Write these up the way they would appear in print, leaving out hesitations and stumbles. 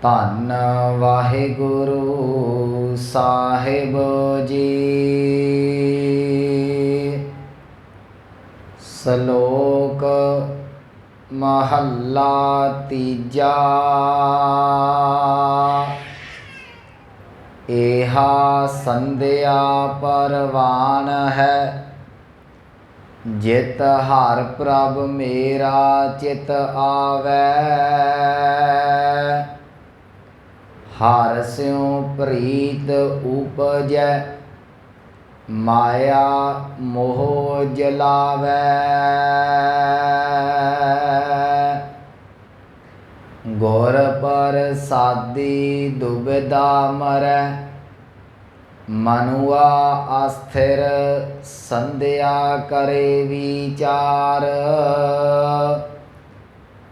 ਧੰਨ ਵਾਹਿਗੁਰੂ ਸਾਹਿਬ ਜੀ। ਸ਼ਲੋਕ ਮਹੱਲਾ ਤੀਜਾ। ਏਹਾ ਸੰਧਿਆ ਪਰਵਾਨ ਹੈ, ਜਿਤ ਹਰਿ ਪ੍ਰਭ ਮੇਰਾ ਚਿਤ ਆਵੈ। ਹਰਿ ਸਿਉ ਪ੍ਰੀਤ ਉਪਜੈ, ਮਾਇਆ ਮੋਹ ਜਲਾਵੈ। ਗੁਰ ਪ੍ਰਸਾਦੀ ਦੁਬਿਧਾ ਮਰੈ, ਮਨੁਆ ਅਸਥਿਰ ਸੰਧਿਆ ਕਰੇ ਵਿਚਾਰ।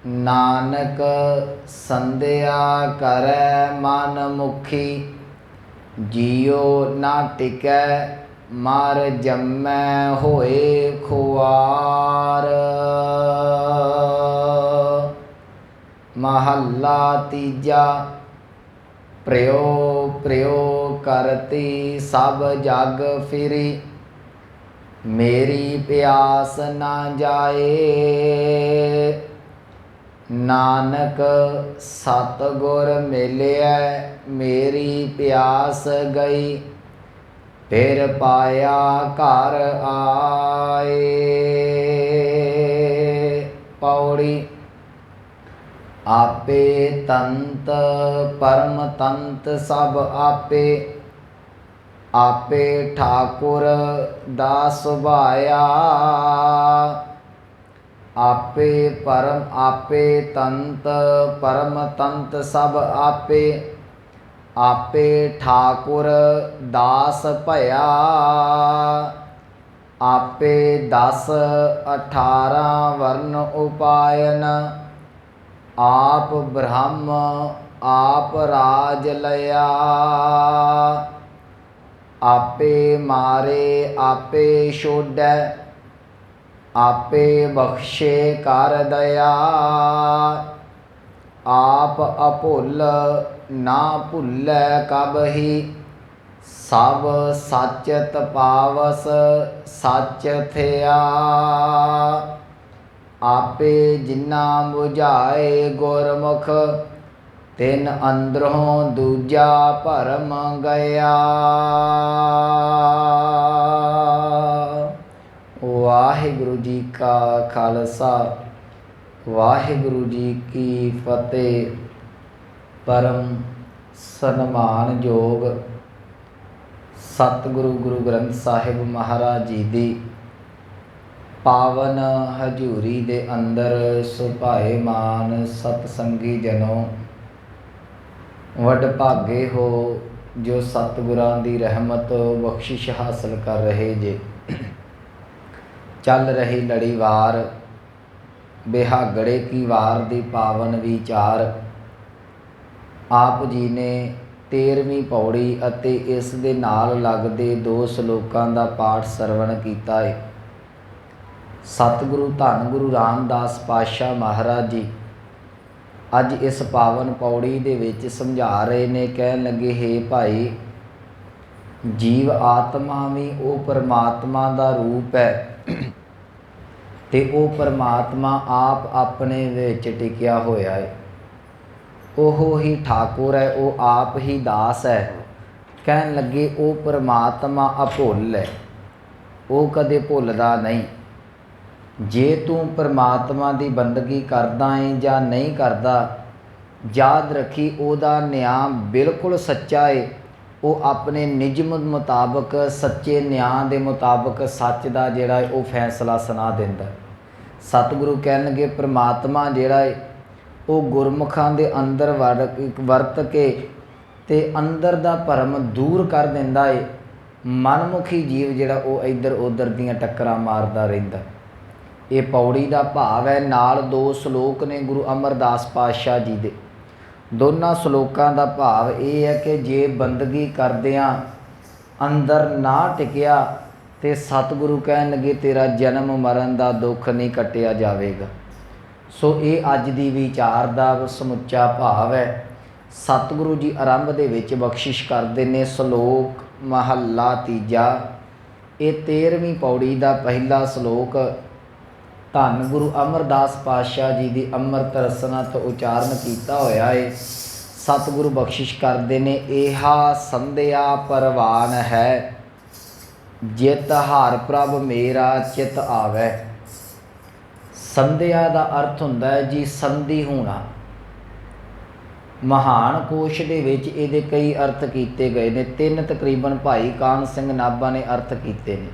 ਨਾਨਕ ਸੰਧਿਆ ਕਰੈ ਮਨ ਮੁਖੀ, ਜਿਉ ਨਾ ਟਿਕੈ ਮਰ ਜੰਮੈ ਹੋਏ ਖੁਆਰ। ਮਹੱਲਾ ਤੀਜਾ। ਪ੍ਰਿਉ ਪ੍ਰਿਉ ਕਰਤੀ ਸਭ ਜਗ ਫਿਰੀ, ਮੇਰੀ ਪਿਆਸ ਨਾ ਜਾਏ। ਨਾਨਕ ਸਤਿਗੁਰ ਮਿਲਿਆ, ਮੇਰੀ ਪਿਆਸ ਗਈ। ਫਿਰ ਪਾਇਆ ਘਰ ਆਏ। ਪੌੜੀ। ਆਪੇ ਤੰਤ ਪਰਮ ਤੰਤ ਸਭ ਆਪੇ, ਆਪੇ ਠਾਕੁਰ ਦਾ ਸੁਭਾਇਆ। ਆਪੇ ਪਰਮ ਆਪੇ ਤੰਤ ਪਰਮ ਤੰਤ ਸਭ ਆਪੇ, ਆਪੇ ਠਾਕੁਰ ਦਾਸ ਭਇਆ। ਆਪੇ 10 18 ਵਰਨ ਉਪਾਇਨ, ਆਪ ਬ੍ਰਹਮ ਆਪ ਰਾਜ ਲਿਆ। ਆਪੇ ਮਾਰੇ ਆਪੇ ਛੋਡੈ, ਆਪੇ ਬਖਸ਼ੇ ਕਰ ਦਇਆ। ਆਪ ਅਭੁੱਲ ਨਾ ਭੁੱਲੈ ਕਬਹੀ, ਸਭ ਸਚਿਤ ਪਾਵਸ ਸੱਚ ਥਿਆ। ਆਪੇ ਜਿਨਾ ਬੁਝਾਏ ਗੁਰਮੁਖ, ਤਿਨ ਅੰਦਰੋਂ ਦੂਜਾ ਭਰਮ ਗਿਆ। ਵਾਹਿਗੁਰੂ ਜੀ ਕਾ ਖਾਲਸਾ, ਵਾਹਿਗੁਰੂ ਜੀ ਕੀ ਫਤਿਹ। ਪਰਮ ਸਨਮਾਨਯੋਗ ਸਤਿਗੁਰੂ ਗੁਰੂ ਗ੍ਰੰਥ ਸਾਹਿਬ ਮਹਾਰਾਜ ਜੀ ਦੀ ਪਾਵਨ ਹਜ਼ੂਰੀ ਦੇ ਅੰਦਰ ਸੁਭਾਏਮਾਨ ਸਤਸੰਗੀ ਜਨੋ, ਵਡਭਾਗੇ ਹੋ ਜੋ ਸਤਿਗੁਰਾਂ ਦੀ ਰਹਿਮਤ ਬਖਸ਼ਿਸ਼ ਹਾਸਲ ਕਰ ਰਹੇ ਜੇ। ਚੱਲ ਰਹੀ ਲੜੀਵਾਰ ਬਿਹਾਗੜੇ ਕੀ ਵਾਰ ਦੀ ਪਾਵਨ ਵਿਚਾਰ। ਆਪ ਜੀ ਨੇ 13ਵੀਂ ਪੌੜੀ ਅਤੇ ਇਸ ਦੇ ਨਾਲ ਲੱਗਦੇ 2 ਸ਼ਲੋਕਾਂ ਦਾ ਪਾਠ ਸਰਵਣ ਕੀਤਾ ਹੈ। ਸਤਿਗੁਰੂ ਧੰਨ ਗੁਰੂ ਰਾਮਦਾਸ ਪਾਤਸ਼ਾਹ ਮਹਾਰਾਜ ਜੀ ਅੱਜ ਇਸ ਪਾਵਨ ਪੌੜੀ ਦੇ ਵਿੱਚ ਸਮਝਾ ਰਹੇ ਨੇ। ਕਹਿਣ ਲੱਗੇ, ਹੇ ਭਾਈ, ਜੀਵ ਆਤਮਾ ਵੀ ਉਹ ਪਰਮਾਤਮਾ ਦਾ ਰੂਪ ਹੈ ਤੇ ਉਹ ਪਰਮਾਤਮਾ ਆਪ ਆਪਣੇ ਵਿੱਚ ਟਿਕਿਆ ਹੋਇਆ ਹੈ। ਉਹ ਹੀ ਠਾਕੁਰ ਹੈ, ਉਹ ਆਪ ਹੀ ਦਾਸ ਹੈ। ਕਹਿਣ ਲੱਗੇ, ਉਹ ਪਰਮਾਤਮਾ ਅਭੁੱਲ ਹੈ, ਉਹ ਕਦੇ ਭੁੱਲਦਾ ਨਹੀਂ। ਜੇ ਤੂੰ ਪਰਮਾਤਮਾ ਦੀ ਬੰਦਗੀ ਕਰਦਾ ਹੈ ਜਾਂ ਨਹੀਂ ਕਰਦਾ, ਯਾਦ ਰੱਖੀ ਉਹਦਾ ਨਿਆਂ ਬਿਲਕੁਲ ਸੱਚਾ ਹੈ। ਉਹ ਆਪਣੇ ਨਿਯਮ ਮੁਤਾਬਕ, ਸੱਚੇ ਨਿਆਂ ਦੇ ਮੁਤਾਬਕ ਸੱਚ ਦਾ ਜਿਹੜਾ ਉਹ ਫੈਸਲਾ ਸੁਣਾ ਦਿੰਦਾ। ਸਤਿਗੁਰੂ ਕਹਿਣਗੇ, ਪਰਮਾਤਮਾ ਜਿਹੜਾ ਹੈ ਉਹ ਗੁਰਮੁਖਾਂ ਦੇ ਅੰਦਰ ਵਰਤ ਕੇ ਤੇ ਅੰਦਰ ਦਾ ਭਰਮ ਦੂਰ ਕਰ ਦਿੰਦਾ ਹੈ। ਮਨਮੁਖੀ ਜੀਵ ਜਿਹੜਾ ਉਹ ਇੱਧਰ ਉੱਧਰ ਦੀਆਂ ਟੱਕਰਾਂ ਮਾਰਦਾ ਰਹਿੰਦਾ। ਇਹ ਪੌੜੀ ਦਾ ਭਾਵ ਹੈ। ਨਾਲ 2 ਸ਼ਲੋਕ ਨੇ ਗੁਰੂ ਅਮਰਦਾਸ ਪਾਤਸ਼ਾਹ ਜੀ ਦੇ। ਦੋਨਾਂ ਸ਼ਲੋਕਾਂ ਦਾ ਭਾਵ ਇਹ ਹੈ ਕਿ ਜੇ ਬੰਦਗੀ ਕਰਦਿਆਂ ਅੰਦਰ ਨਾ ਟਿਕਿਆ ਤੇ ਸਤਿਗੁਰੂ ਕਹਿਣ ਲੱਗੇ, ਤੇਰਾ ਜਨਮ ਮਰਨ ਦਾ ਦੁੱਖ ਨਹੀਂ ਕੱਟਿਆ ਜਾਵੇਗਾ। ਸੋ ਇਹ ਅੱਜ ਦੀ ਵਿਚਾਰ ਦਾ ਸਮੁੱਚਾ ਭਾਵ ਹੈ। सतगुरु जी आरंभ दे विच बख्शिश करते ने। सलोक महला तीजा, ये 13वीं पौड़ी का पहला सलोक धन गुरु अमरदास पातशाह जी की अमृत रसना तो उचारण किया होया है। सतगुरु बख्शिश करते ने, एहा संध्या परवान है, जित हार प्रभ मेरा चित आवे। संध्या का अर्थ हुंदा है जी संधि होना। महान कोश दे विच इहदे कई अर्थ किए गए ने। 3 तकरीबन भाई कान सिंह नाभा ने अर्थ किए ने।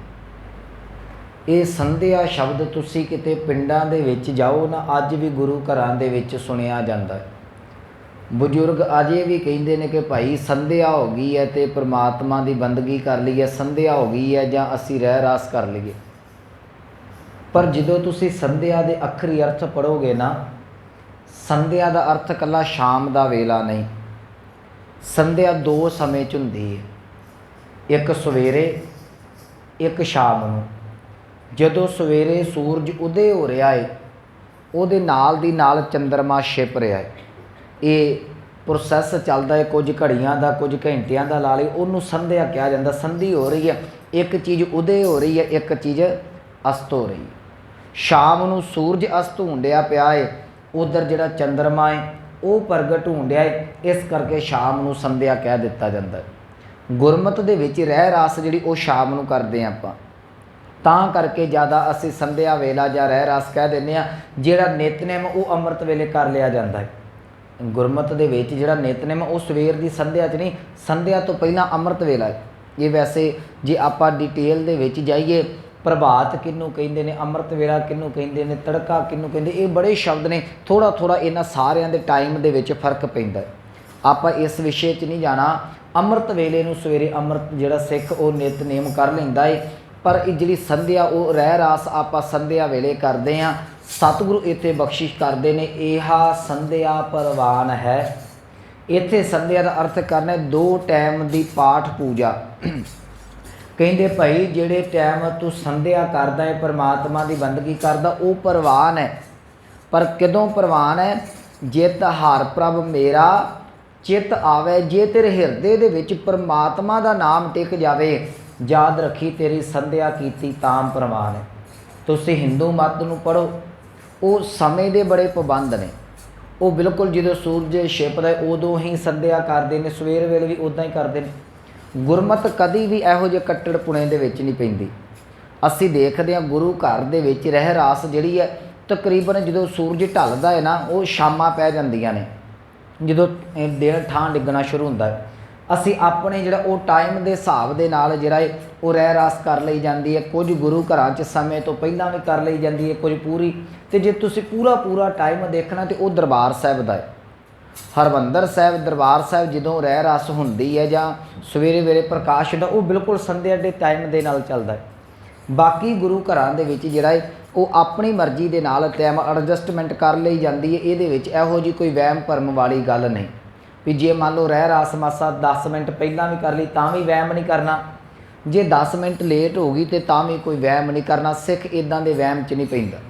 ये संध्या शब्द तुसी किते पिंडां दे विच जाओ ना, अज भी गुरु घरां दे विच सुनिया जांदा है। बजुर्ग अजे भी कहिंदे ने कि भाई संध्या हो गई है तो परमात्मा की बंदगी कर ली है, संध्या हो गई है जां असीं रह रास कर लईए। पर जदों तुसी संध्या दे अखरी अर्थ पढ़ोगे ना, संध्या का अर्थ कला शाम का वेला नहीं। संध्या 2 समय च हुंदी है, एक सवेरे एक शाम नूं। जदों सवेरे सूरज उदय हो रहा है, उहदे नाल दी नाल चंद्रमा छिप रहा है। ये प्रोसैस चलता है कुछ घड़ियां का, कुछ घंटियां का ला ली, उन्होंने संध्या कहा जाता। संधि हो रही है, एक चीज़ उदय हो रही है, एक चीज़ अस्त हो रही है। शाम नूं सूरज अस्त होंदिया पिया है, उधर जिहड़ा चंद्रमा है वो प्रगट होंदिया है, इस करके शाम नूं संध्या कह दिता जाता है। गुरमत दे विच रह रास जिहड़ी वो शाम नूं करदे आं आपां, तां करके ज़्यादा असीं संध्या वेला जां रह रास कह दिंदे आं। जिहड़ा नितनेम वो अमृत वेले कर लिया जाता है। गुरमत दे विच जिहड़ा नितनेम वो सवेर की संध्या च नहीं, संध्या तो पहला अमृत वेला है। ये वैसे जे आपां डिटेल दे विच जाइए, प्रभात किनू कहिंदे ने, अमृत वेला किनू कहिंदे ने, तड़का किनू कहिंदे, ये बड़े शब्द ने। थोड़ा थोड़ा इन्हां सारियां दे टाइम दे विच फर्क पैंदा है। आपां इस विषय च नहीं जाना। अमृत वेले नूं सवेरे अमृत जिहड़ा सिख वो नितनेम कर लैंदा है, पर जिहड़ी संध्या वो रह रास आपां संध्या वेले करदे आं। सतगुरु इत्थे बख्शिश करदे ने, एहा संध्या परवान है। इत्थे संध्या का अर्थ करना है 2 टाइम की पाठ पूजा। कहिंदे भाई जिहड़े टाइम तू संध्या करदा है, परमात्मा की बंदगी करदा, वो परवान है। पर कदों परवान है? जित हार प्रभ मेरा चित आवे। जे तेरे हिरदे दे विच परमात्मा का नाम टिक जावे, याद रखी तेरी संध्या कीती तां परवान है। तुसीं हिंदू मत नूं पढ़ो, वो समय दे बड़े पाबंद ने। वो बिल्कुल जो सूरज छिपदा है उदों ही संध्या करते हैं, सवेर वेले भी उदां ही करते हैं। गुरमत कदी भी इहो जे कट्टड़ पुणे दे विच नहीं पैंदी। असीं देखदे हां गुरु घर दे विच रह रास जिहड़ी है तकरीबन जो सूरज ढलदा है ना, वो शामां पै जांदियां ने, जो दिन ਠਾਂ डिगना शुरू हुंदा है। असीं अपने जिहड़ा वो टाइम के हिसाब दे नाल जिहड़ा है वो रह रास कर लई जांदी है। कुछ गुरु घरां च समय तो पहलां भी कर लई जांदी है, कुछ पूरी। तो जे तुसीं पूरा पूरा टाइम देखना तो वो दरबार साहिब दा है। हरमंदर साहिब दरबार साहिब जदों रह रास हुंदी है जां सवेरे वेले प्रकाश हुंदा, वो बिल्कुल संध्या के टाइम दे नाल चलदा है। बाकी गुरु घरां दे विच जिहड़ा है वो अपनी मर्जी दे नाल टाइम एडजस्टमेंट कर लई जांदी है। इहदे विच इहो जी कोई वहम भरम वाली गल नहीं भी जे मान लो रह रास मासा 10 मिनट पहलां भी कर ली तां भी वहम नहीं करना, जे 10 मिनट लेट हो गई तो तां भी कोई वहम नहीं करना। सिख इदां दे वहम च नहीं पैंदा।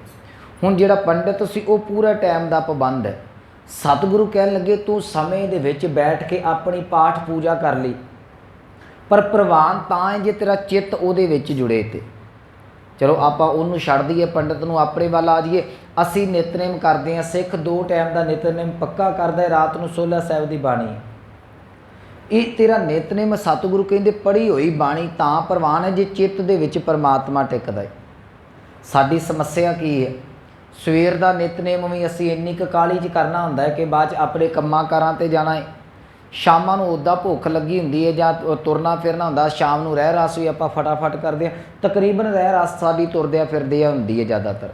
हुण जिहड़ा पंडित सी वो पूरा टाइम का पाबंद है। सतगुरु कहन लगे तू समय दे विच बैठ के अपनी पाठ पूजा कर ली, पर प्रवान तां है जे तेरा चित्त उहदे विच जुड़े। ते चलो आपां उहनूं छड्ड दईए, पंडित नूं अपने वाल आ जाइए। असीं नितनेम करते हैं, सिख 2 टाइम का नितनेम पक्का करदा है। रात नूं सोलह साहिब की बाणी है, ये तेरा नितनेम सतगुरु कहंदे पढ़ी होई बाणी तां प्रवान है जे चित्त दे विच परमात्मा टिकदा है। साडी समस्या की है? सवेर का नितनेम भी असीं इन्नी क काहली च करना हुंदा है कि बाद च अपने कम्मां कारां ते जाना है। शामां नूं उदां भुख लगी हुंदी है जां तुरना फिरना हुंदा, शाम नूं रह रास भी आपां फटाफट करदे हां। तकरीबन रह रास साडी तुरदिया फिरदिया हुंदी है ज़्यादातर।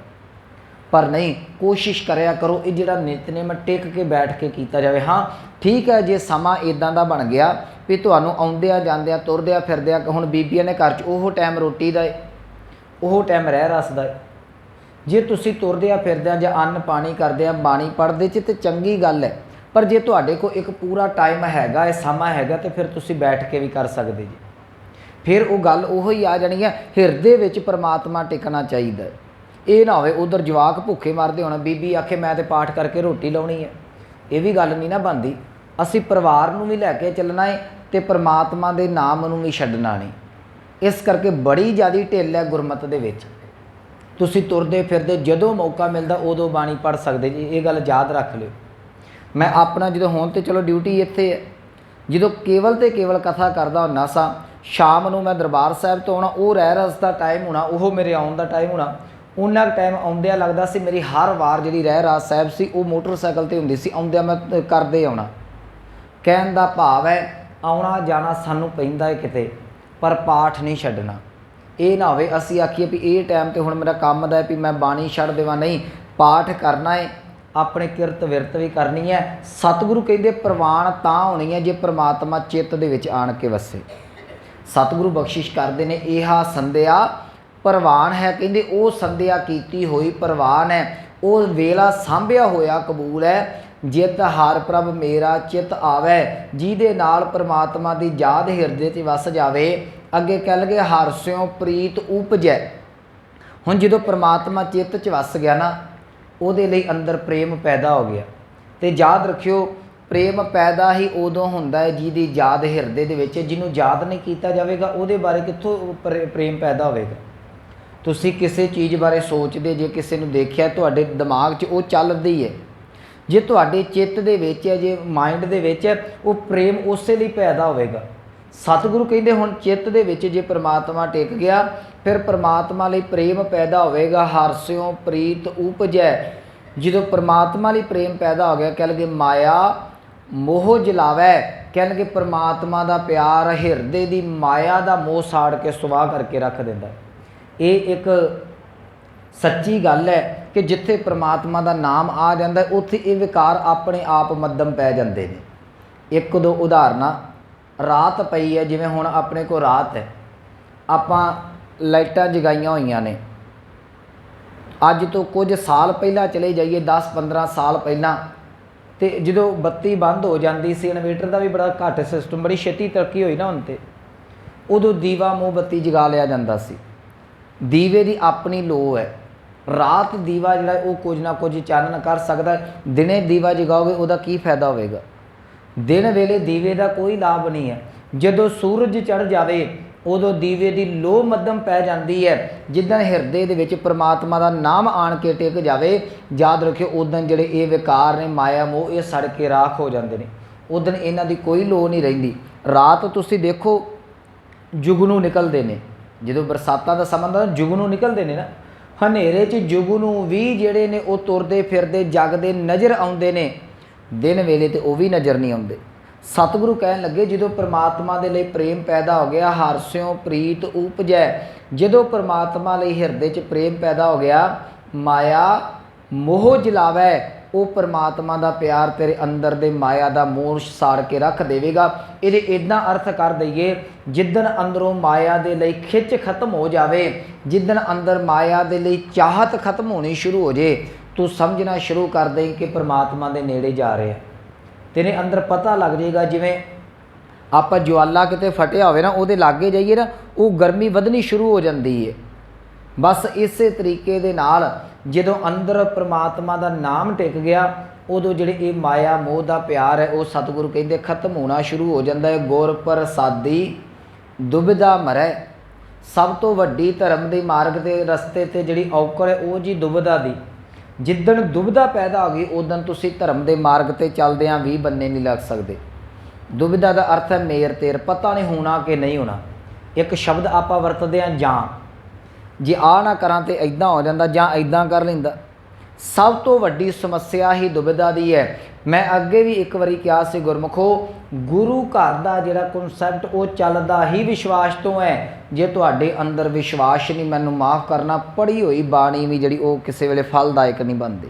पर नहीं, कोशिश करया करो ये जिहड़ा नितनेम टिक के बैठ के कीता जाए। हाँ ठीक है, जे समा इदां दा बन गया भी तुहानूं आउंदिया जांदिया तुरदिया फिरदिया, हुण बीबियां ने घर च ओह टाइम रोटी दा है, ओह टाइम रह रास दा है। जे तुसीं तुरदिया फिरदिया जां अन्न पानी करदिया बाणी पढ़दे च ते चंगी गल है, पर जे तुहाडे कोल एक पूरा टाइम हैगा है, समा हैगा, तो फिर तुसीं बैठ के भी कर सकदे जी। फिर वो गल उहो ही आ जानी है, हिरदे विच परमात्मा टिकना चाहिए। ये ना होवे उधर जवाक भुखे मरदे होण, बीबी आखे मैं तो पाठ करके रोटी लाउणी है, ये भी गल नहीं ना बनदी। ਅਸੀਂ ਪਰਿਵਾਰ ਨੂੰ ਵੀ ਲੈ ਕੇ ਚੱਲਣਾ ਹੈ ਤੇ परमात्मा ਦੇ ਨਾਮ ਨੂੰ ਵੀ ਛੱਡਣਾ नहीं। इस करके बड़ी ज़्यादा ढिल है गुरमत दे विच। तुसीं तुरदे फिरदे जदों मौका मिलदा उदों बाणी पढ़ सकदे जी, ये गल याद रख लिओ। मैं अपना जो हुण ते चलो ड्यूटी इत्थे है, जो केवल तो केवल कथा करदा हुंदा सा, शाम नूं मैं दरबार साहिब तो आउणा, वो रह रस का टाइम होना, वो मेरे आउण दा टाइम होना, उन्ना टाइम आउंदिया लगदा सी मेरी हर वार जिहड़ी रह रास साहिब सी वो मोटरसाइकिल ते हुंदी सी, आउंदिया मैं करदे आउणा। कहण दा भाव है आउणा जाना सानूं पैंदा है किते, पर पाठ नहीं छड्डना। ये ना होवे असीं आखीए भी ये टाइम तो हुण मेरा काम दा है भी मैं बाणी छड्ड देवां, नहीं, पाठ करना है, अपने किरत विरत भी करनी है। सतगुरु कहते प्रवान तां होनी है जे परमात्मा चित्त दे विच आण के वसे। सतगुरु बख्शिश करते हैं, यह संध्या परवान है, कहते वो संध्या कीती हुई परवान है, वो वेला सांभिया होया कबूल है। जित हर प्रभ मेरा चित आवे, जिहदे नाल परमात्मा की याद हिरदे च वस जावे। अगे कह लगे हरस्यों प्रीत उपजै। हुण जदों परमात्मा चित्त च वस गया ना, ਉਹਦੇ ਲਈ अंदर प्रेम पैदा हो गया। तो याद रखियो प्रेम पैदा ही उदों हुंदा है जिहदी याद हिरदे दे विच, जिन्हों याद नहीं किया जाएगा उहदे बारे कित्थों प्रेम पैदा होवेगा। तुसीं किसी चीज़ बारे सोचदे जे किसी नूं देखिया तुहाडे दिमाग 'च वो चलदी है, जे तुहाडे चित्त दे विच है, जे माइंड दे विच है, वो प्रेम उसे लिए पैदा होवेगा। सतगुरु कहते हुण चित्त दे विच जे परमात्मा टिक गया, फिर परमात्मा लई प्रेम पैदा होवेगा। हरस्यों प्रीत उपजै। जो परमात्मा लई प्रेम पैदा हो गया, कह लगे माया मोह जलावै, कह लगे परमात्मा दा प्यार हिरदे दी माया दा मोह साड़ के सुवाह करके रख दिंदा। ये एक सच्ची गल है कि जिथे परमात्मा दा नाम आ जाता है उत्थे ये विकार अपने आप मध्यम पै जाते हैं। एक दो उदाहरण, रात पई है, जिवें हुण अपने को रात है, आपां लाइटां जगाइयां होईयां ने। अज तो कुछ साल पहला चले जाइए, 10-15 साल पहला, तो जो बत्ती बंद हो जाती सी, इनवेटर का भी बड़ा घट सिस्टम, बड़ी छेती तरक्की हुई ना हुण ते, उदों दीवा मोमबत्ती जगा लिया जाता सी। दीवे की अपनी लो है। रात दीवा जिहड़ा वो कुछ ना कुछ चानन कर सकता है। दिने दीवा जगाओगे उहदा की फायदा होवेगा? दिन वेले दीवे का कोई लाभ नहीं है। जदों सूरज चढ़ जाए उदों दीवे की लो मध्यम पै जाती है। जिदन हिरदे दे विच परमात्मा का नाम आण के टिक जाए, याद रखियो उदन जिहड़े ये विकार ने माया मोह ये सड़ के राख हो जाते हैं। उदन इन्हां दी कोई लो नहीं रहिंदी। रात तुसीं देखो जुगनू निकलते हैं, जो बरसातां दा समां दा जुगनू निकलते हैं ना, हनेरे च जुगनू भी जिहड़े ने वो तुरदे फिरदे जगदे नज़र आउंदे ने, दिन वेले तो वो भी नज़र नहीं आउंदे। सतगुरु कहन लगे जो परमात्मा दे लई प्रेम पैदा हो गया, हारस्यों प्रीत उपजै। जो परमात्मा लई हिरदे च प्रेम पैदा हो गया, माया मोह जलावै, वो परमात्मा का प्यार तेरे अंदर दे माया का मोह साड़ के रख देवेगा। ये इदा अर्थ कर दईए, जिदन अंदरों माया दे लई खिच खत्म हो जाए, जिदन अंदर माया दे लई चाहत खत्म होनी शुरू हो जाए, तू समझना शुरू कर दें कि परमात्मा दे नेड़े जा रहे हैं। तेरे अंदर पता लग जाएगा, जिवें आप ज्वाला किते फटिया होवे ना, उहदे लागे जाइए ना, वो गर्मी वधनी शुरू हो जाती है। बस इस तरीके दे नाल जदों अंदर परमात्मा का नाम टिक गया, उदों जिहड़े ये माया मोह का प्यार है वो सतगुरु कहते खत्म होना शुरू हो जाता है। गुर प्रसादी दुविधा मरै। सब तो वड्डी धर्म के मार्ग के रस्ते ते जिहड़ी औकड़ है वो जी दुविधा दी। जिदन दुविधा पैदा हो गई उदन तुसीं धर्म के मार्ग ते चलदियां भी बन्ने नहीं लग सकते। दुविधा का अर्थ है मेर तेर, पता नहीं होना कि नहीं होना। एक शब्द आप वरतते हैं जां, जे आ ना करा तो इदा हो जाता, जां इदा कर लैंदा। सब तो वड्डी समस्या ही दुविधा दी है। मैं अगे भी एक बारी कहा सी, गुरमुखो गुरु घर का जिहड़ा कॉन्सैप्ट वो चलदा ही विश्वास तो है। जे तुहाडे अंदर विश्वास नहीं, मैनूं माफ़ करना, पढ़ी हुई बाणी भी जिहड़ी वो किसी वेले फलदायक नहीं बनती।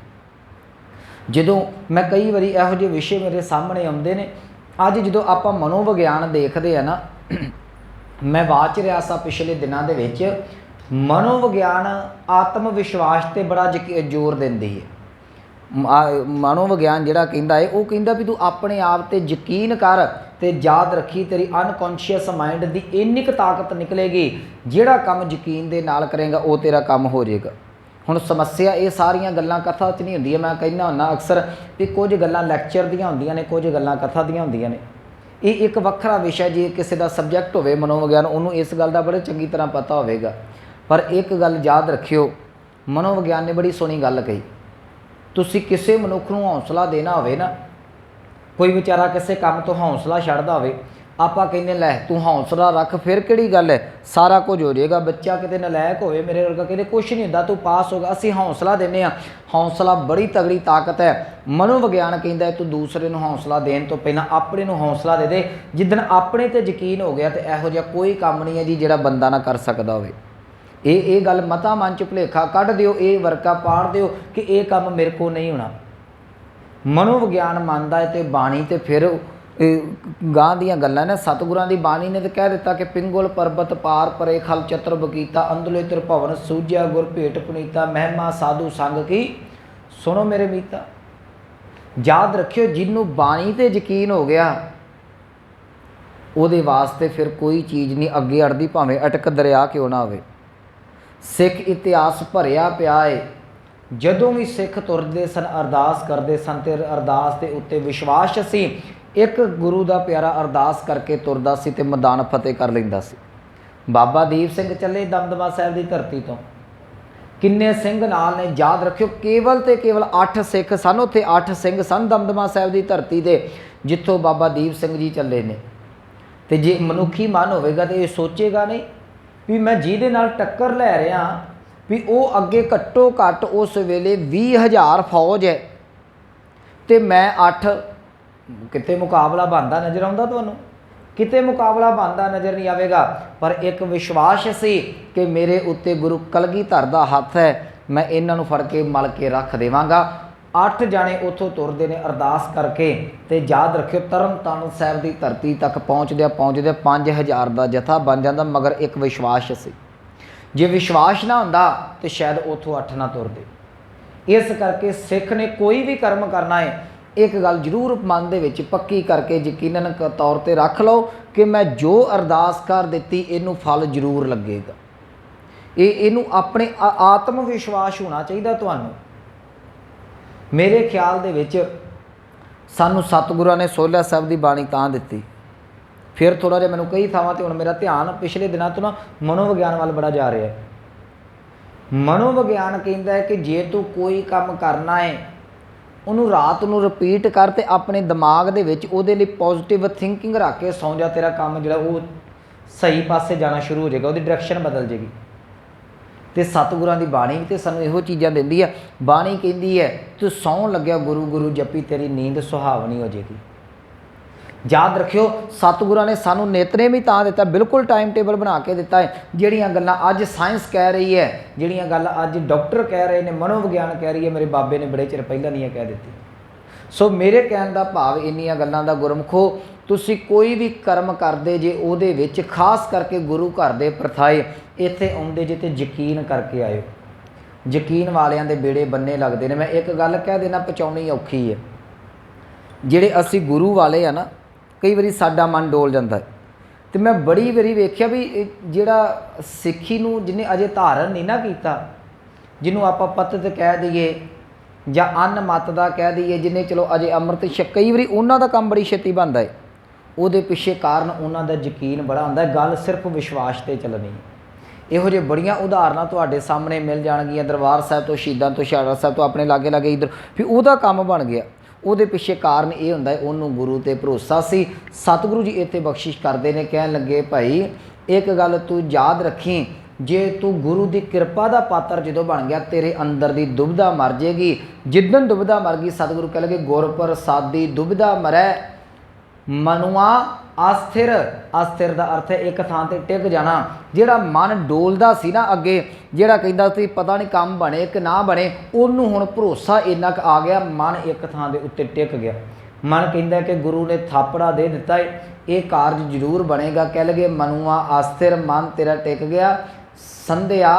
जदों मैं कई बारी इहो जिहे विषय मेरे सामने आउंदे ने, अज जदों आपां मनोविग्यान देखते हैं ना, मैं वाच रहा सा पिछले दिनों के विच, मनोविग्यान आत्म विश्वास ते बड़ा जोर देंदी है। मनोविग्यान जिहड़ा कहंदा है वो कहंदा भी तू अपने आप ते यकीन कर, ते याद रखी तेरी अनकॉन्शियस माइंड की इन्नी क ताकत निकलेगी, जिहड़ा काम यकीन दे नाल करेगा वो तेरा काम हो जाएगा। ਹੁਣ ਸਮੱਸਿਆ ਇਹ ਸਾਰੀਆਂ ਗੱਲਾਂ ਕਥਾ 'ਚ ਨਹੀਂ ਹੁੰਦੀਆਂ। ਮੈਂ ਕਹਿੰਦਾ ਹੁੰਦਾ ਅਕਸਰ ਵੀ ਕੁਝ ਗੱਲਾਂ ਲੈਕਚਰ ਦੀਆਂ ਹੁੰਦੀਆਂ ਨੇ, ਕੁਝ ਗੱਲਾਂ ਕਥਾ ਦੀਆਂ ਹੁੰਦੀਆਂ ਨੇ। ਇਹ ਇੱਕ ਵੱਖਰਾ ਵਿਸ਼ਾ, ਜੇ ਕਿਸੇ ਦਾ ਸਬਜੈਕਟ ਹੋਵੇ ਮਨੋਵਿਗਿਆਨ, ਉਹਨੂੰ ਇਸ ਗੱਲ ਦਾ ਬੜੇ ਚੰਗੀ ਤਰ੍ਹਾਂ ਪਤਾ ਹੋਵੇਗਾ। ਪਰ ਇੱਕ ਗੱਲ ਯਾਦ ਰੱਖਿਓ, ਮਨੋਵਿਗਿਆਨ ਨੇ ਬੜੀ ਸੋਹਣੀ ਗੱਲ ਕਹੀ, ਤੁਸੀਂ ਕਿਸੇ ਮਨੁੱਖ ਨੂੰ ਹੌਸਲਾ ਦੇਣਾ ਹੋਵੇ ਨਾ, ਕੋਈ ਵਿਚਾਰਾ ਕਿਸੇ ਕੰਮ ਤੋਂ ਹੌਸਲਾ ਛੱਡਦਾ ਹੋਵੇ, ਆਪਾਂ ਕਹਿੰਦੇ ਲੈ ਤੂੰ ਹੌਸਲਾ ਰੱਖ, ਫਿਰ ਕਿਹੜੀ ਗੱਲ ਹੈ, ਸਾਰਾ ਕੁਝ ਹੋ ਜਾਏਗਾ। ਬੱਚਾ ਕਿਤੇ ਨਲਾਇਕ ਹੋਵੇ ਮੇਰੇ ਵਰਗਾ, ਕਹਿੰਦੇ ਕੁਛ ਨਹੀਂ ਹੁੰਦਾ, ਤੂੰ ਪਾਸ ਹੋਗਾ, ਅਸੀਂ ਹੌਸਲਾ ਦਿੰਦੇ ਹਾਂ। ਹੌਸਲਾ ਬੜੀ ਤਗੜੀ ਤਾਕਤ ਹੈ। ਮਨੋਵਿਗਿਆਨ ਕਹਿੰਦਾ ਤੂੰ ਦੂਸਰੇ ਨੂੰ ਹੌਸਲਾ ਦੇਣ ਤੋਂ ਪਹਿਲਾਂ ਆਪਣੇ ਨੂੰ ਹੌਸਲਾ ਦੇ ਦੇ। ਜਿੱਦਣ ਆਪਣੇ 'ਤੇ ਯਕੀਨ ਹੋ ਗਿਆ ਤੇ ਇਹੋ ਜਿਹਾ ਕੋਈ ਕੰਮ ਨਹੀਂ ਹੈ ਜੀ ਜਿਹੜਾ ਬੰਦਾ ਨਾ ਕਰ ਸਕਦਾ ਹੋਵੇ। ਇਹ ਗੱਲ ਮਤਾ ਮਨ 'ਚ ਭੁਲੇਖਾ ਕੱਢ ਦਿਓ, ਇਹ ਵਰਕਾ ਪਾੜ ਦਿਓ ਕਿ ਇਹ ਕੰਮ ਮੇਰੇ ਕੋਲ ਨਹੀਂ ਹੋਣਾ। ਮਨੋਵਿਗਿਆਨ ਮੰਨਦਾ ਹੈ ਤੇ ਬਾਣੀ ਤੇ ਫਿਰ ਗਾਂ ਦੀਆਂ ਗੱਲਾਂ ਨੇ, ਸਤਿਗੁਰਾਂ ਦੀ ਬਾਣੀ ਨੇ ਤਾਂ ਕਹਿ ਦਿੱਤਾ ਕਿ ਪਿੰਗੁਲ ਪਰਬਤ ਪਾਰ ਪਰੇ ਖਲ ਚਤੁਰ ਬਕੀਤਾ, ਅੰਦਲੇ ਤ੍ਰਿਭਵਨ ਸੂਝਿਆ ਗੁਰ ਭੇਟ ਪੁਨੀਤਾ, ਮਹਿਮਾ ਸਾਧੂ ਸੰਗ ਕੀ ਸੁਣੋ ਮੇਰੇ ਮੀਤਾ। ਯਾਦ ਰੱਖਿਓ, ਜਿਹਨੂੰ ਬਾਣੀ ਤੇ ਯਕੀਨ ਹੋ ਗਿਆ ਉਹਦੇ ਵਾਸਤੇ ਫਿਰ ਕੋਈ ਚੀਜ਼ ਨਹੀਂ ਅੱਗੇ ਅੜਦੀ, ਭਾਵੇਂ ਅਟਕ ਦਰਿਆ ਕਿਉਂ ਨਾ ਹੋਵੇ। ਸਿੱਖ ਇਤਿਹਾਸ ਭਰਿਆ ਪਿਆ ਏ, ਜਦੋਂ ਵੀ ਸਿੱਖ ਤੁਰਦੇ ਸਨ ਅਰਦਾਸ ਕਰਦੇ ਸਨ ਤੇ ਅਰਦਾਸ ਦੇ ਉੱਤੇ ਵਿਸ਼ਵਾਸ ਸੀ। ਇੱਕ ਗੁਰੂ ਦਾ ਪਿਆਰਾ ਅਰਦਾਸ ਕਰਕੇ ਤੁਰਦਾ ਸੀ ਤੇ ਮੈਦਾਨ ਫਤਿਹ ਕਰ ਲੈਂਦਾ ਸੀ। ਬਾਬਾ ਦੀਪ ਸਿੰਘ ਚੱਲੇ ਦਮਦਮਾ ਸਾਹਿਬ ਦੀ ਧਰਤੀ ਤੋਂ, ਕਿੰਨੇ ਸਿੰਘ ਨਾਲ ਨੇ ਯਾਦ ਰੱਖਿਓ, ਕੇਵਲ ਤੇ ਕੇਵਲ 8 ਸਿੱਖ ਸਨ ਉੱਥੇ, 8 ਸਿੰਘ ਸਨ ਦਮਦਮਾ ਸਾਹਿਬ ਦੀ ਧਰਤੀ ਤੇ ਜਿੱਥੋਂ ਬਾਬਾ ਦੀਪ ਸਿੰਘ ਜੀ ਚੱਲੇ ਨੇ। ਤੇ ਜੇ ਮਨੁੱਖੀ ਮਨ ਹੋਵੇਗਾ ਤੇ ਇਹ ਸੋਚੇਗਾ ਨਹੀਂ ਵੀ ਮੈਂ ਜਿਹਦੇ ਨਾਲ ਟੱਕਰ ਲੈ ਰਿਹਾ ਵੀ ਉਹ ਅੱਗੇ ਘੱਟੋ ਘੱਟ ਉਸ ਵੇਲੇ 20,000 ਫੌਜ ਹੈ ਤੇ ਮੈਂ 8, ਕਿਤੇ ਮੁਕਾਬਲਾ ਬਣਦਾ ਨਜ਼ਰ ਆਉਂਦਾ ਤੁਹਾਨੂੰ? ਕਿਤੇ ਮੁਕਾਬਲਾ ਬਣਦਾ ਨਜ਼ਰ ਨਹੀਂ ਆਵੇਗਾ। ਪਰ ਇੱਕ ਵਿਸ਼ਵਾਸ ਸੀ ਕਿ ਮੇਰੇ ਉੱਤੇ ਗੁਰੂ ਕਲਗੀਧਰ ਦਾ ਹੱਥ ਹੈ, ਮੈਂ ਇਹਨਾਂ ਨੂੰ ਫੜ ਕੇ ਮਲ ਕੇ ਰੱਖ ਦੇਵਾਂਗਾ। 8 ਜਾਣੇ ਉੱਥੋਂ ਤੁਰਦੇ ਨੇ ਅਰਦਾਸ ਕਰਕੇ ਤੇ ਯਾਦ ਰੱਖਿਓ ਤਰਨ ਤਾਰਨ ਸਾਹਿਬ ਦੀ ਧਰਤੀ ਤੱਕ ਪਹੁੰਚਦਿਆਂ 5,000 ਦਾ ਜਥਾ ਬਣ ਜਾਂਦਾ, ਮਗਰ ਇੱਕ ਵਿਸ਼ਵਾਸ ਸੀ। ਜੇ ਵਿਸ਼ਵਾਸ ਨਾ ਹੁੰਦਾ ਤੇ ਸ਼ਾਇਦ ਉੱਥੋਂ 8 ਨਾ ਤੁਰਦੇ। ਇਸ ਕਰਕੇ ਸਿੱਖ ਨੇ ਕੋਈ ਵੀ ਕਰਮ ਕਰਨਾ ਹੈ, ਇੱਕ ਗੱਲ ਜ਼ਰੂਰ ਮਨ ਦੇ ਵਿੱਚ ਪੱਕੀ ਕਰਕੇ ਯਕੀਨਨ ਤੌਰ 'ਤੇ ਰੱਖ ਲਓ ਕਿ ਮੈਂ ਜੋ ਅਰਦਾਸ ਕਰ ਦਿੱਤੀ ਇਹਨੂੰ ਫਲ ਜ਼ਰੂਰ ਲੱਗੇਗਾ। ਇਹਨੂੰ ਆਪਣੇ ਆਤਮ ਵਿਸ਼ਵਾਸ ਹੋਣਾ ਚਾਹੀਦਾ ਤੁਹਾਨੂੰ। ਮੇਰੇ ਖਿਆਲ ਦੇ ਵਿੱਚ ਸਾਨੂੰ ਸਤਿਗੁਰਾਂ ਨੇ ਸੋਹਿਲਾ ਸਾਹਿਬ ਦੀ ਬਾਣੀ ਤਾਂ ਦਿੱਤੀ। ਫਿਰ ਥੋੜ੍ਹਾ ਜਿਹਾ ਮੈਨੂੰ ਕਈ ਥਾਵਾਂ 'ਤੇ ਹੁਣ ਮੇਰਾ ਧਿਆਨ ਪਿਛਲੇ ਦਿਨਾਂ ਤੋਂ ਨਾ ਮਨੋਵਿਗਿਆਨ ਵੱਲ ਬੜਾ ਜਾ ਰਿਹਾ। ਮਨੋਵਿਗਿਆਨ ਕਹਿੰਦਾ ਹੈ ਕਿ ਜੇ ਤੂੰ ਕੋਈ ਕੰਮ ਕਰਨਾ ਹੈ ਉਹਨੂੰ ਰਾਤ ਨੂੰ ਰਿਪੀਟ ਕਰ ਤੇ ਆਪਣੇ ਦਿਮਾਗ ਦੇ ਵਿੱਚ ਉਹਦੇ ਲਈ ਪੋਜ਼ੀਟਿਵ ਥਿੰਕਿੰਗ ਰੱਖ ਕੇ ਸੌਂ ਜਾ, ਤੇਰਾ ਕੰਮ ਜਿਹੜਾ ਉਹ ਸਹੀ ਪਾਸੇ ਜਾਣਾ ਸ਼ੁਰੂ ਹੋ ਜਾਏਗਾ, ਉਹਦੀ ਡਾਇਰੈਕਸ਼ਨ ਬਦਲ ਜਾਏਗੀ। ਤੇ ਸਤਿਗੁਰਾਂ ਦੀ ਬਾਣੀ ਵੀ ਤੇ ਸਾਨੂੰ ਇਹੋ ਚੀਜ਼ਾਂ ਦਿੰਦੀ ਹੈ। ਬਾਣੀ ਕਹਿੰਦੀ ਹੈ ਤੂੰ ਸੌਣ ਲੱਗਿਆ ਗੁਰੂ ਗੁਰੂ ਜਪੀ ਤੇਰੀ ਨੀਂਦ ਸੁਹਾਵਣੀ ਹੋ ਜਾਏਗੀ। ਯਾਦ ਰੱਖਿਓ, ਸਤਿਗੁਰਾਂ ਨੇ ਸਾਨੂੰ ਨਿਤਨੇਮ ਹੀ ਤਾਂ ਦਿੱਤਾ, ਬਿਲਕੁਲ ਟਾਈਮ ਟੇਬਲ ਬਣਾ ਕੇ ਦਿੱਤਾ ਹੈ। ਜਿਹੜੀਆਂ ਗੱਲਾਂ ਅੱਜ ਸਾਇੰਸ ਕਹਿ ਰਹੀ ਹੈ, ਜਿਹੜੀਆਂ ਗੱਲ ਅੱਜ ਡਾਕਟਰ ਕਹਿ ਰਹੇ ਨੇ, ਮਨੋਵਿਗਿਆਨ ਕਹਿ ਰਹੀ ਹੈ, ਮੇਰੇ ਬਾਬੇ ਨੇ ਬੜੇ ਚਿਰ ਪਹਿਲਾਂ ਨਹੀਂ ਕਹਿ ਦਿੱਤੀ। ਸੋ ਮੇਰੇ ਕਹਿਣ ਦਾ ਭਾਵ ਇੰਨੀਆਂ ਗੱਲਾਂ ਦਾ ਗੁਰਮਖੋ, ਤੁਸੀਂ ਕੋਈ ਵੀ ਕਰਮ ਕਰਦੇ ਜੇ ਉਹਦੇ ਵਿੱਚ ਖਾਸ ਕਰਕੇ ਗੁਰੂ ਘਰ ਦੇ ਪ੍ਰਥਾਏ ਇੱਥੇ ਆਉਂਦੇ ਜੇ ਤੇ ਯਕੀਨ ਕਰਕੇ ਆਇਓ। ਯਕੀਨ ਵਾਲਿਆਂ ਦੇ ਬੇੜੇ ਬੰਨੇ ਲੱਗਦੇ ਨੇ। ਮੈਂ ਇੱਕ ਗੱਲ ਕਹਿ ਦੇਣਾ, ਪਹੁੰਚਾਉਣੀ ਔਖੀ ਹੈ। ਜਿਹੜੇ ਅਸੀਂ ਗੁਰੂ ਵਾਲੇ ਆ ਨਾ, ਕਈ ਵਾਰੀ ਸਾਡਾ ਮਨ ਡੋਲ ਜਾਂਦਾ ਹੈ। ਤੇ ਮੈਂ ਬੜੀ ਵਾਰੀ ਵੇਖਿਆ ਵੀ ਜਿਹੜਾ ਸਿੱਖੀ ਨੂੰ ਜਿਹਨੇ ਅਜੇ ਧਾਰਨ ਨਹੀਂ ਨਾ ਕੀਤਾ, ਜਿਹਨੂੰ ਆਪਾਂ ਪਤਤ ਕਹਿ ਦਈਏ ਜਾਂ ਅੰਨ ਮੱਤ ਦਾ ਕਹਿ ਦਈਏ, ਜਿਹਨੇ ਚਲੋ ਅਜੇ ਅੰਮ੍ਰਿਤ ਛਕ, ਕਈ ਵਾਰੀ ਉਹਨਾਂ ਦਾ ਕੰਮ ਬੜੀ ਛੇਤੀ ਬਣਦਾ ਹੈ। ਉਹਦੇ ਪਿੱਛੇ ਕਾਰਨ ਉਹਨਾਂ ਦਾ ਯਕੀਨ ਬੜਾ ਹੁੰਦਾ ਹੈ। ਗੱਲ ਸਿਰਫ ਵਿਸ਼ਵਾਸ 'ਤੇ ਚੱਲਣੀ। ਇਹੋ ਜਿਹੇ ਬੜੀਆਂ ਉਦਾਹਰਨਾਂ ਤੁਹਾਡੇ ਸਾਹਮਣੇ ਮਿਲ ਜਾਣਗੀਆਂ, ਦਰਬਾਰ ਸਾਹਿਬ ਤੋਂ, ਸ਼ਹੀਦਾਂ ਤੋਂ, ਹੁਸ਼ਿਆਰਪੁਰ ਸਾਹਿਬ ਤੋਂ, ਆਪਣੇ ਲਾਗੇ ਲਾਗੇ ਇੱਧਰ, ਵੀ ਉਹਦਾ ਕੰਮ ਬਣ ਗਿਆ। ਉਹਦੇ ਪਿੱਛੇ ਕਾਰਨ ਇਹ ਹੁੰਦਾ ਹੈ ਉਹਨੂੰ ਗੁਰੂ 'ਤੇ ਭਰੋਸਾ ਸੀ। ਸਤਿਗੁਰੂ ਜੀ ਇੱਥੇ ਬਖਸ਼ਿਸ਼ ਕਰਦੇ ਨੇ, ਕਹਿਣ ਲੱਗੇ ਭਾਈ ਇੱਕ ਗੱਲ ਤੂੰ ਯਾਦ ਰੱਖੀ, ਜੇ ਤੂੰ ਗੁਰੂ ਦੀ ਕਿਰਪਾ ਦਾ ਪਾਤਰ ਜਦੋਂ ਬਣ ਗਿਆ, ਤੇਰੇ ਅੰਦਰ ਦੀ ਦੁਬਿਧਾ ਮਰ ਜਾਏਗੀ। ਜਿੱਦਣ ਦੁਬਿਧਾ ਮਰ ਗਈ, ਸਤਿਗੁਰੂ ਕਹਿ ਲਗੇ ਗੁਰ ਪ੍ਰਸਾਦੀ ਦੁਬਿਧਾ ਮਰੈ ਮਨੁਆ ਅਸਥਿਰ। ਅਸਥਿਰ ਦਾ ਅਰਥ ਹੈ ਇੱਕ ਥਾਂ 'ਤੇ ਟਿਕ ਜਾਣਾ। ਜਿਹੜਾ ਮਨ ਡੋਲਦਾ ਸੀ ਨਾ ਅੱਗੇ, ਜਿਹੜਾ ਕਹਿੰਦਾ ਸੀ ਪਤਾ ਨਹੀਂ ਕੰਮ ਬਣੇ ਕਿ ਨਾ ਬਣੇ, ਉਹਨੂੰ ਹੁਣ ਭਰੋਸਾ ਇੰਨਾ ਕੁ ਆ ਗਿਆ, ਮਨ ਇੱਕ ਥਾਂ ਦੇ ਉੱਤੇ ਟਿਕ ਗਿਆ। ਮਨ ਕਹਿੰਦਾ ਕਿ ਗੁਰੂ ਨੇ ਥਾਪੜਾ ਦੇ ਦਿੱਤਾ ਹੈ, ਇਹ ਕਾਰਜ ਜ਼ਰੂਰ ਬਣੇਗਾ। ਕਹਿ ਲਗੇ ਮਨੁਆ ਅਸਥਿਰ, ਮਨ ਤੇਰਾ ਟਿਕ ਗਿਆ। ਸੰਧਿਆ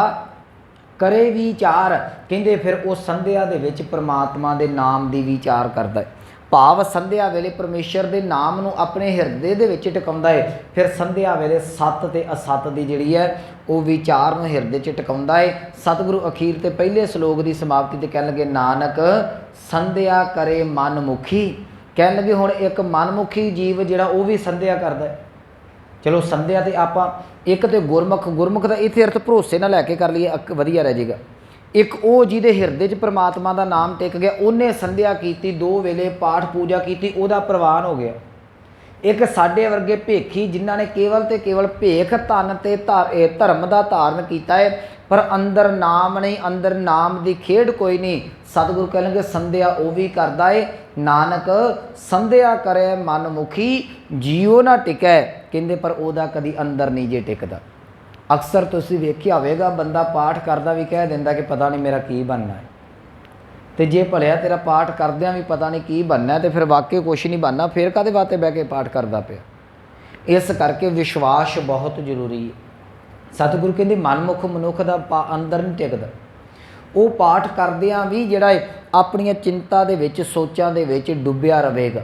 ਕਰੇ ਵਿਚਾਰ, ਕਹਿੰਦੇ ਫਿਰ ਉਹ ਸੰਧਿਆ ਦੇ ਵਿੱਚ ਪ੍ਰਮਾਤਮਾ ਦੇ ਨਾਮ ਦੀ ਵਿਚਾਰ ਕਰਦਾ ਹੈ। ਭਾਵ ਸੰਧਿਆ ਵੇਲੇ ਪਰਮੇਸ਼ਰ ਦੇ ਨਾਮ ਨੂੰ ਆਪਣੇ ਹਿਰਦੇ ਦੇ ਵਿੱਚ ਟਿਕਾਉਂਦਾ ਹੈ। ਫਿਰ ਸੰਧਿਆ ਵੇਲੇ ਸੱਤ ਤੇ ਅਸੱਤ ਦੀ ਜਿਹੜੀ ਹੈ ਉਹ ਵਿਚਾਰ ਨੂੰ ਹਿਰਦੇ 'ਚ ਟਿਕਾਉਂਦਾ ਹੈ। ਸਤਿਗੁਰੂ ਅਖੀਰ ਤੇ ਪਹਿਲੇ ਸ਼ਲੋਕ ਦੀ ਸਮਾਪਤੀ ਤੇ ਕਹਿਣ ਲੱਗੇ, ਨਾਨਕ ਸੰਧਿਆ ਕਰੇ ਮਨਮੁਖੀ। ਕਹਿਣ ਲੱਗੇ ਹੁਣ ਇੱਕ ਮਨਮੁਖੀ ਜੀਵ ਜਿਹੜਾ ਉਹ ਵੀ ਸੰਧਿਆ ਕਰਦਾ ਹੈ। ਚਲੋ ਸੰਧਿਆ ਤੇ ਆਪਾਂ ਇੱਕ ਤੇ ਗੁਰਮੁਖ ਦਾ ਇੱਥੇ ਅਰਥ ਭਰੋਸੇ ਨਾਲ ਲੈ ਕੇ ਕਰ ਲਈਏ, ਵਧੀਆ ਰਹਿ ਜਾਏਗਾ। ਇੱਕ ਉਹ ਜਿਹਦੇ ਹਿਰਦੇ 'ਚ ਪ੍ਰਮਾਤਮਾ ਦਾ ਨਾਮ ਟਿਕ ਗਿਆ, ਉਹਨੇ ਸੰਧਿਆ ਕੀਤੀ, 2 ਵੇਲੇ ਪਾਠ ਪੂਜਾ ਕੀਤੀ, ਉਹਦਾ ਪ੍ਰਵਾਨ ਹੋ ਗਿਆ। ਇੱਕ ਸਾਡੇ ਵਰਗੇ ਭੇਖੀ ਜਿਨ੍ਹਾਂ ਨੇ ਕੇਵਲ ਤੇ ਕੇਵਲ ਭੇਖ ਧਨ ਤੇ ਧਰਮ ਦਾ ਧਾਰਨ ਕੀਤਾ ਹੈ, ਪਰ ਅੰਦਰ ਨਾਮ ਨਹੀਂ, ਅੰਦਰ ਨਾਮ ਦੀ ਖੇਡ ਕੋਈ ਨਹੀਂ। ਸਤਿਗੁਰੂ ਕਹਿਣਗੇ ਸੰਧਿਆ ਉਹ ਵੀ ਕਰਦਾ ਏ। ਨਾਨਕ ਸੰਧਿਆ ਕਰੇ ਮਨਮੁਖੀ, ਜੀਉ ਨਾ ਟਿਕੈ। ਕਹਿੰਦੇ ਪਰ ਉਹਦਾ ਕਦੀ ਅੰਦਰ ਨਹੀਂ ਜੇ ਟਿਕਦਾ। ਅਕਸਰ ਤੁਸੀਂ ਵੇਖਿਆ ਹੋਵੇਗਾ ਬੰਦਾ ਪਾਠ ਕਰਦਾ ਵੀ ਕਹਿ ਦਿੰਦਾ ਕਿ ਪਤਾ ਨਹੀਂ ਮੇਰਾ ਕੀ ਬਣਨਾ ਹੈ, ਤੇ ਜੇ ਭਲਿਆ ਤੇਰਾ ਪਾਠ ਕਰਦਿਆਂ ਵੀ ਪਤਾ ਨਹੀਂ ਕੀ ਬਣਨਾ ਤੇ ਫਿਰ ਵਾਕਈ ਕੁਛ ਨਹੀਂ ਬਣਨਾ, ਫਿਰ ਕਾਹਦੇ ਵਾਸਤੇ ਬਹਿ ਕੇ ਪਾਠ ਕਰਦਾ ਪਿਆ। ਇਸ ਕਰਕੇ ਵਿਸ਼ਵਾਸ ਬਹੁਤ ਜ਼ਰੂਰੀ ਹੈ। ਸਤਿਗੁਰੂ ਕਹਿੰਦੇ ਮਨਮੁਖ ਮਨੁੱਖ ਦਾ ਅੰਦਰ ਨਹੀਂ ਟਿਕਦਾ। ਉਹ ਪਾਠ ਕਰਦਿਆਂ ਵੀ ਜਿਹੜਾ ਹੈ ਆਪਣੀਆਂ ਚਿੰਤਾ ਦੇ ਵਿੱਚ, ਸੋਚਾਂ ਦੇ ਵਿੱਚ ਡੁੱਬਿਆ ਰਹੇਗਾ।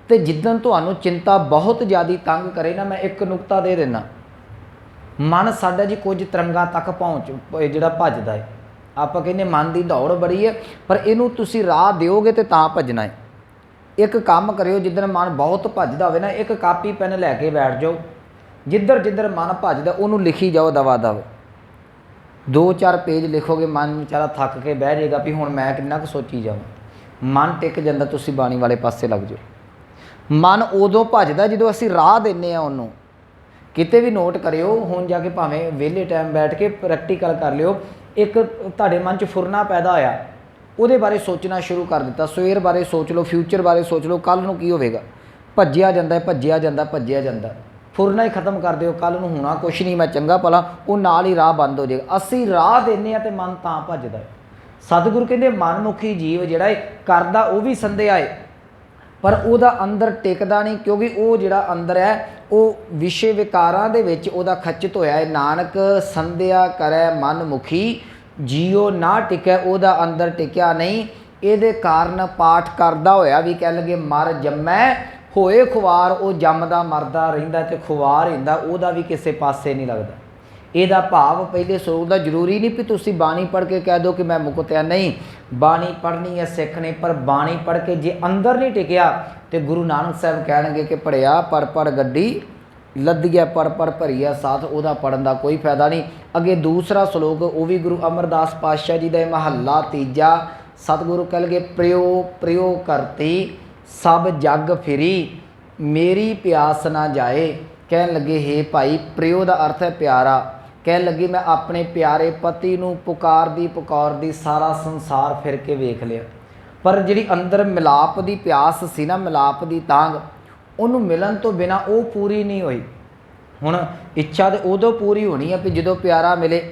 ਤੇ ਜਿੱਦਣ ਤੁਹਾਨੂੰ ਚਿੰਤਾ ਬਹੁਤ ਜ਼ਿਆਦਾ ਤੰਗ ਕਰੇ ਨਾ, ਮੈਂ ਇੱਕ ਨੁਕਤਾ ਦੇ ਦਿੰਦਾ, ਮਨ ਸਾਡਾ ਜੀ ਕੁਝ ਤਰੰਗਾਂ ਤੱਕ ਜਿਹੜਾ ਭੱਜਦਾ ਹੈ। ਆਪਾਂ ਕਹਿੰਦੇ ਮਨ ਦੀ ਦੌੜ ਬੜੀ ਹੈ, ਪਰ ਇਹਨੂੰ ਤੁਸੀਂ ਰਾਹ ਦਿਓਗੇ ਤੇ ਤਾਂ ਭੱਜਣਾ ਹੈ। ਇੱਕ ਕੰਮ ਕਰਿਓ, ਜਿੱਦਣ ਮਨ ਬਹੁਤ ਭੱਜਦਾ ਹੋਵੇ ਨਾ, ਇੱਕ ਕਾਪੀ ਪੈਨ ਲੈ ਕੇ ਬੈਠ ਜਾਓ, ਜਿੱਧਰ ਮਨ ਭੱਜਦਾ ਉਹਨੂੰ ਲਿਖੀ ਜਾਓ ਦਵਾ ਦਵ। 2-4 ਪੇਜ ਲਿਖੋਗੇ, ਮਨ ਵਿਚਾਰਾ ਥੱਕ ਕੇ ਬਹਿ ਜਾਏਗਾ ਵੀ ਹੁਣ ਮੈਂ ਕਿੰਨਾ ਕੁ ਸੋਚੀ ਜਾਵਾਂ। ਮਨ ਟਿਕ ਜਾਂਦਾ, ਤੁਸੀਂ ਬਾਣੀ ਵਾਲੇ ਪਾਸੇ ਲੱਗ ਜਾਓ। ਮਨ ਉਦੋਂ ਭੱਜਦਾ ਜਦੋਂ ਅਸੀਂ ਰਾਹ ਦਿੰਦੇ ਹਾਂ ਉਹਨੂੰ। ਕਿਤੇ ਵੀ ਨੋਟ ਕਰਿਓ, ਹੁਣ ਜਾ ਕੇ ਭਾਵੇਂ ਵਿਹਲੇ ਟਾਈਮ ਬੈਠ ਕੇ ਪ੍ਰੈਕਟੀਕਲ ਕਰ ਲਿਓ। ਇੱਕ ਤੁਹਾਡੇ ਮਨ 'ਚ ਫੁਰਨਾ ਪੈਦਾ ਹੋਇਆ, ਉਹਦੇ ਬਾਰੇ ਸੋਚਣਾ ਸ਼ੁਰੂ ਕਰ ਦਿੱਤਾ। ਸਵੇਰ ਬਾਰੇ ਸੋਚ ਲਓ, ਫਿਊਚਰ ਬਾਰੇ ਸੋਚ ਲਓ, ਕੱਲ੍ਹ ਨੂੰ ਕੀ ਹੋਵੇਗਾ। ਭੱਜਿਆ ਜਾਂਦਾ, ਫੁਰਨਾ ਹੀ ਖਤਮ ਕਰ ਦਿਓ, ਕੱਲ੍ਹ ਨੂੰ ਹੋਣਾ ਕੁਛ ਨਹੀਂ, ਮੈਂ ਚੰਗਾ ਭਲਾ, ਉਹ ਨਾਲ ਹੀ ਰਾਹ ਬੰਦ ਹੋ ਜਾਏਗਾ। ਅਸੀਂ ਰਾਹ ਦਿੰਦੇ ਹਾਂ ਤੇ ਮਨ ਤਾਂ ਭੱਜਦਾ ਹੈ। ਸਤਿਗੁਰੂ ਕਹਿੰਦੇ ਮਨਮੁਖੀ ਜੀਵ ਜਿਹੜਾ ਹੈ ਕਰਦਾ ਉਹ ਵੀ ਸੰਧਿਆ ਹੈ, ਪਰ ਉਹਦਾ ਅੰਦਰ ਟਿਕਦਾ ਨਹੀਂ, ਕਿਉਂਕਿ ਉਹ ਜਿਹੜਾ ਅੰਦਰ ਹੈ ਉਹ ਵਿਸ਼ੇ ਵਿਕਾਰਾਂ ਦੇ ਵਿੱਚ ਉਹਦਾ ਖਚਿਤ ਹੋਇਆ ਹੈ। ਨਾਨਕ ਸੰਧਿਆ ਕਰੈ ਮਨਮੁਖੀ, ਜੀਉ ਨਾ ਟਿਕੈ। ਉਹਦਾ ਅੰਦਰ ਟਿਕਿਆ ਨਹੀਂ। ਇਹਦੇ ਕਾਰਨ ਪਾਠ ਕਰਦਾ ਹੋਇਆ ਵੀ ਕਹਿ ਲਗੇ ਮਰ ਜੰਮੈ ਹੋਏ ਖੁਆਰ। ਉਹ ਜੰਮਦਾ ਮਰਦਾ ਰਹਿੰਦਾ ਤੇ ਖੁਆਰ ਰਹਿੰਦਾ, ਉਹਦਾ ਵੀ ਕਿਸੇ ਪਾਸੇ ਨਹੀਂ ਲੱਗਦਾ। ਇਹਦਾ ਭਾਵ ਪਹਿਲੇ ਸਰੂਪ ਦਾ ਜ਼ਰੂਰੀ ਨਹੀਂ ਵੀ ਤੁਸੀਂ ਬਾਣੀ ਪੜ੍ਹ ਕੇ ਕਹਿ ਦਿਓ ਕਿ ਮੈਂ ਮੁਕਤਿਆ। ਨਹੀਂ, ਬਾਣੀ ਪੜ੍ਹਨੀ ਹੈ ਸਿੱਖ ਨੇ, ਪਰ ਬਾਣੀ ਪੜ੍ਹ ਕੇ ਜੇ ਅੰਦਰ ਨਹੀਂ ਟਿਕਿਆ ਤੇ ਗੁਰੂ ਨਾਨਕ ਸਾਹਿਬ ਕਹਿਣਗੇ ਕਿ ਪੜ੍ਹਿਆ ਪੜ ਗੱਡੀ ਲੱਦੀਆ ਪੜ ਭਰੀਆ ਸਾਥ, ਉਹਦਾ ਪੜ੍ਹਨ ਦਾ ਕੋਈ ਫਾਇਦਾ ਨਹੀਂ। ਅੱਗੇ ਦੂਸਰਾ ਸ਼ਲੋਕ ਉਹ ਵੀ ਗੁਰੂ ਅਮਰਦਾਸ ਪਾਤਸ਼ਾਹ ਜੀ ਦਾ ਮਹੱਲਾ ਤੀਜਾ। ਸਤਿਗੁਰੂ ਕਹਿਣਗੇ ਪ੍ਰਿਓ ਕਰਤੀ ਸਭ ਜਗ ਫਿਰੀ, ਮੇਰੀ ਪਿਆਸ ਨਾ ਜਾਏ। ਕਹਿਣ ਲੱਗੇ ਹੇ ਭਾਈ, ਪ੍ਰਿਓ ਦਾ ਅਰਥ ਹੈ ਪਿਆਰਾ। ਕਹਿਣ ਲੱਗੀ ਮੈਂ ਆਪਣੇ ਪਿਆਰੇ ਪਤੀ ਨੂੰ ਪੁਕਾਰਦੀ ਸਾਰਾ ਸੰਸਾਰ ਫਿਰ ਕੇ ਵੇਖ ਲਿਆ, ਪਰ ਜਿਹੜੀ ਅੰਦਰ ਮਿਲਾਪ ਦੀ ਪਿਆਸ ਸੀ ਨਾ, ਮਿਲਾਪ ਦੀ ਤਾਂਘ, ਉਹਨੂੰ ਮਿਲਣ ਤੋਂ ਬਿਨਾਂ ਉਹ ਪੂਰੀ ਨਹੀਂ ਹੋਈ। ਹੁਣ ਇੱਛਾ ਤਾਂ ਉਦੋਂ ਪੂਰੀ ਹੋਣੀ ਹੈ ਵੀ ਜਦੋਂ ਪਿਆਰਾ ਮਿਲੇ।